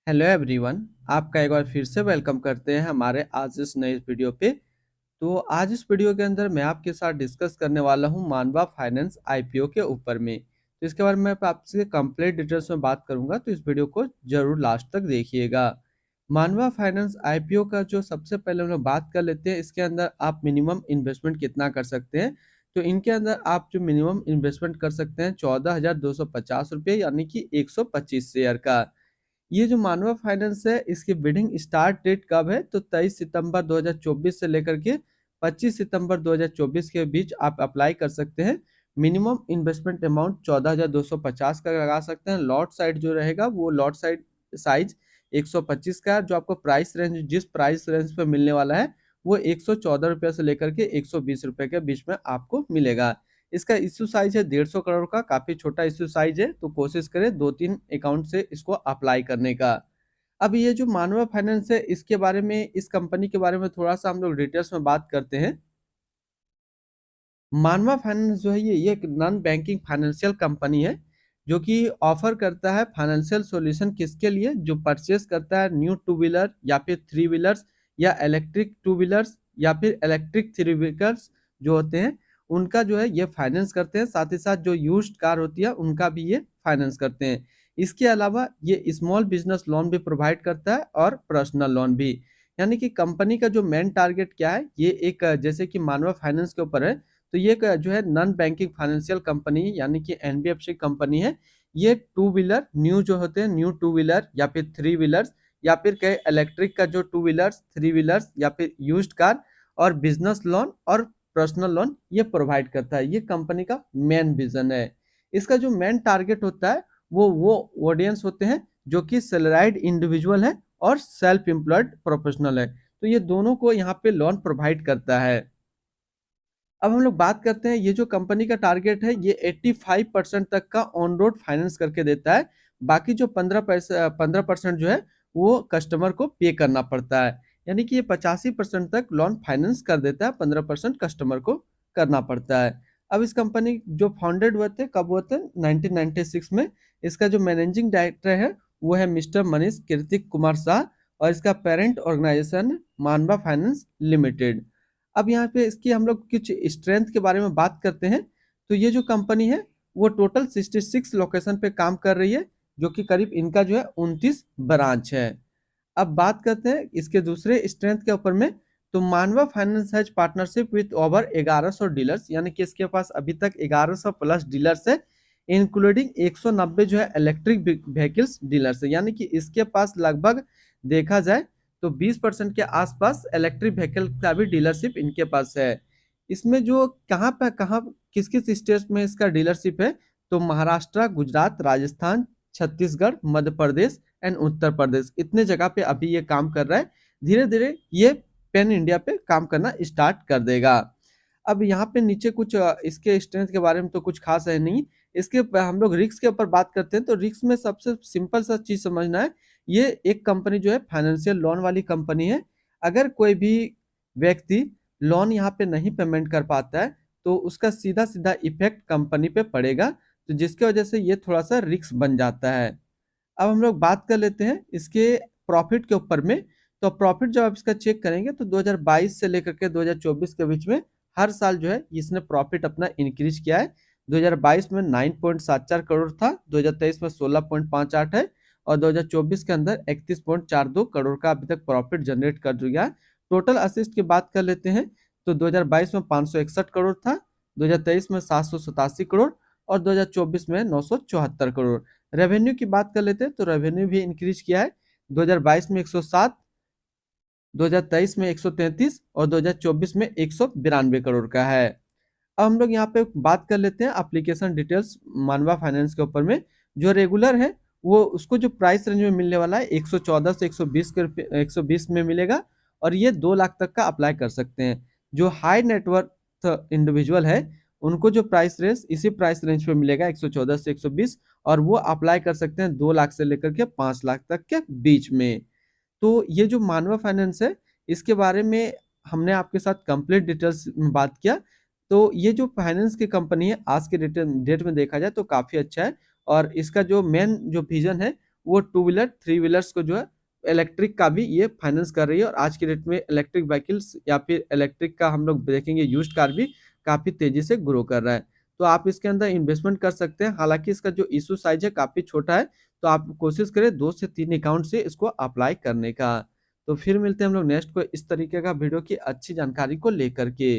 Hello everyone. आपका एक बार फिर से वेलकम करते हैं हमारे आज इस नए वीडियो पे। तो आज इस वीडियो के अंदर मैं आपके साथ डिस्कस करने वाला हूं मानवा फाइनेंस आईपीओ के ऊपर में। तो इसके बारे में मैं आपसे कंप्लीट डिटेल्स में बात करूंगा, तो इस वीडियो को जरूर लास्ट तक देखिएगा। मानवा फाइनेंस आईपीओ का जो सबसे पहले हम लोग बात कर लेते हैं, इसके अंदर आप मिनिमम इन्वेस्टमेंट कितना कर सकते हैं। तो इनके अंदर आप जो मिनिमम इन्वेस्टमेंट कर सकते हैं 14,250 रुपये, यानी कि 125 शेयर का। ये जो मानवा फाइनेंस है, इसकी बिडिंग स्टार्ट डेट कब है, तो 23 सितंबर 2024 से लेकर के 25 सितंबर 2024 के बीच आप अप्लाई कर सकते हैं। मिनिमम इन्वेस्टमेंट अमाउंट 14,250 का लगा सकते हैं। लॉट साइड जो रहेगा वो लॉट साइड साइज 125 का है। जो आपको प्राइस रेंज जिस प्राइस रेंज पे मिलने वाला है वो 114 रुपये से लेकर के 120 रुपये के बीच में आपको मिलेगा। इसका इश्यू साइज है 150 करोड़ का, काफी छोटा इश्यू साइज है, तो कोशिश करें 2-3 अकाउंट से इसको अप्लाई करने का। अब ये जो मानवा फाइनेंस है, इसके बारे में, इस कंपनी के बारे में थोड़ा सा हम लोग डिटेल्स में बात करते हैं। मानवा फाइनेंस जो है ये एक नॉन बैंकिंग फाइनेंशियल कंपनी है, जो कि ऑफर करता है फाइनेंशियल सॉल्यूशन किसके लिए, जो परचेस करता है न्यू टू व्हीलर या फिर थ्री व्हीलर्स या इलेक्ट्रिक टू व्हीलर्स या फिर इलेक्ट्रिक थ्री व्हीकल्स जो होते हैं, उनका जो है ये फाइनेंस करते हैं। साथ ही साथ जो यूज्ड कार होती है उनका भी ये फाइनेंस करते हैं। इसके अलावा ये स्मॉल बिजनेस लोन भी प्रोवाइड करता है और पर्सनल लोन भी। यानी कि कंपनी का जो मेन टारगेट क्या है, ये एक जैसे कि मानवा फाइनेंस के ऊपर है, तो ये एक जो है नॉन बैंकिंग फाइनेंशियल कंपनी यानी कि एनबीएफसी कंपनी है। ये टू व्हीलर न्यू जो होते हैं, न्यू टू व्हीलर या फिर थ्री व्हीलर्स या फिर कई इलेक्ट्रिक का जो टू व्हीलर्स थ्री व्हीलर्स या फिर यूज्ड कार और बिजनेस लोन और पर्सनल लोन ये प्रोवाइड करता है। ये कंपनी का मेन विजन है। इसका जो मेन टारगेट होता है वो ऑडियंस होते हैं जो कि सैलराइड इंडिविजुअल है और सेल्फ एम्प्लॉयड प्रोफेशनल है। तो ये दोनों को यहाँ पे लोन प्रोवाइड करता है। अब हम लोग बात करते हैं, ये जो कंपनी का टारगेट है ये 85% तक का ऑन रोड फाइनेंस करके देता है। बाकी जो 15% जो है वो कस्टमर को पे करना पड़ता है। यानी कि ये 85% तक लोन फाइनेंस कर देता है, 15% कस्टमर को करना पड़ता है। अब इस कंपनी जो फाउंडेड हुए थे, कब हुए थे, 1996 में। इसका जो मैनेजिंग डायरेक्टर है वो है मिस्टर मनीष कीर्तिक कुमार शाह, और इसका पेरेंट ऑर्गेनाइजेशन मानवा फाइनेंस लिमिटेड। अब यहाँ पे इसकी हम लोग कुछ स्ट्रेंथ के बारे में बात करते हैं। तो ये जो कंपनी है वो टोटल 66 लोकेशन पे काम कर रही है, जो कि करीब इनका जो है 29 ब्रांच है। अब बात करते हैं इसके दूसरे स्ट्रेंथ के ऊपर में। तो मानवा finance has partnership with over 1100 dealers, यानी कि इसके पास अभी तक 1100 प्लस डीलर्स है, इंक्लूडिंग 190 जो है इलेक्ट्रिक व्हीकल्स डीलर्स है। यानी कि इसके पास लगभग देखा जाए तो 20% के आसपास इलेक्ट्रिक व्हीकल का भी डीलरशिप इनके पास है। इसमें जो कहाँ पे कहाँ किस किस स्टेट में इसका डीलरशिप है, तो महाराष्ट्र, गुजरात, राजस्थान, छत्तीसगढ़, मध्य प्रदेश एंड उत्तर प्रदेश, इतने जगह पे अभी ये काम कर रहा है। धीरे धीरे ये पैन इंडिया पे काम करना स्टार्ट कर देगा। अब यहाँ पे नीचे कुछ इसके स्ट्रेंथ के बारे में तो कुछ खास है नहीं। इसके हम लोग रिस्क के ऊपर बात करते हैं, तो रिस्क में सबसे सिंपल सा चीज समझना है, ये एक कंपनी जो है फाइनेंशियल लोन वाली कंपनी है। अगर कोई भी व्यक्ति लोन यहाँ पे नहीं पेमेंट कर पाता है तो उसका सीधा सीधा इफेक्ट कंपनी पे पड़ेगा, तो जिसकी वजह से ये थोड़ा सा रिस्क बन जाता है। अब हम लोग बात कर लेते हैं इसके प्रॉफिट के ऊपर में। तो प्रॉफिट जब आप इसका चेक करेंगे तो 2022 से लेकर के 2024 के बीच में हर साल जो है इसने प्रॉफिट अपना इंक्रीज किया है। 2022 में 9.74 करोड़ था, 2023 में 16.58 है, और 2024 के अंदर 31.42 करोड़ का अभी तक प्रॉफिट जनरेट कर दिया है। टोटल असिस्ट की बात कर लेते हैं तो 2022 में 561 करोड़ था, 2023 में 787 करोड़ और 2024 में 974 करोड़। रेवेन्यू की बात कर लेते हैं तो रेवेन्यू भी इंक्रीज किया है, 2022 में 107, 2023 में 133 और 2024 में 192 करोड़ का है। अब हम लोग यहाँ पे बात कर लेते हैं एप्लीकेशन डिटेल्स मानवा फाइनेंस के ऊपर में। जो रेगुलर है वो उसको जो प्राइस रेंज में मिलने वाला है 114 से 120 के 120 में मिलेगा, और ये 2 लाख तक का अप्लाई कर सकते हैं। जो हाई नेटवर्थ इंडिविजुअल है उनको जो प्राइस रेंज इसी प्राइस रेंज पे मिलेगा 114 से 120, और वो अप्लाई कर सकते हैं 2 लाख से लेकर के 5 लाख तक के बीच में। तो ये जो मानवा फाइनेंस है इसके बारे में हमने आपके साथ कंप्लीट डिटेल्स में बात किया। तो ये जो फाइनेंस की कंपनी है आज के डेट में देखा जाए तो काफ़ी अच्छा है, और इसका जो मेन जो विजन है वो टू व्हीलर थ्री व्हीलर्स को जो है इलेक्ट्रिक का भी ये फाइनेंस कर रही है। और आज के डेट में इलेक्ट्रिक व्हीकल्स या फिर इलेक्ट्रिक का हम लोग देखेंगे यूज्ड कार भी काफी तेजी से ग्रो कर रहा है। तो आप इसके अंदर इन्वेस्टमेंट कर सकते हैं। हालांकि इसका जो इशू साइज है काफी छोटा है, तो आप कोशिश करें 2 से 3 अकाउंट से इसको अप्लाई करने का। तो फिर मिलते हैं हम लोग नेक्स्ट को इस तरीके का वीडियो की अच्छी जानकारी को लेकर के।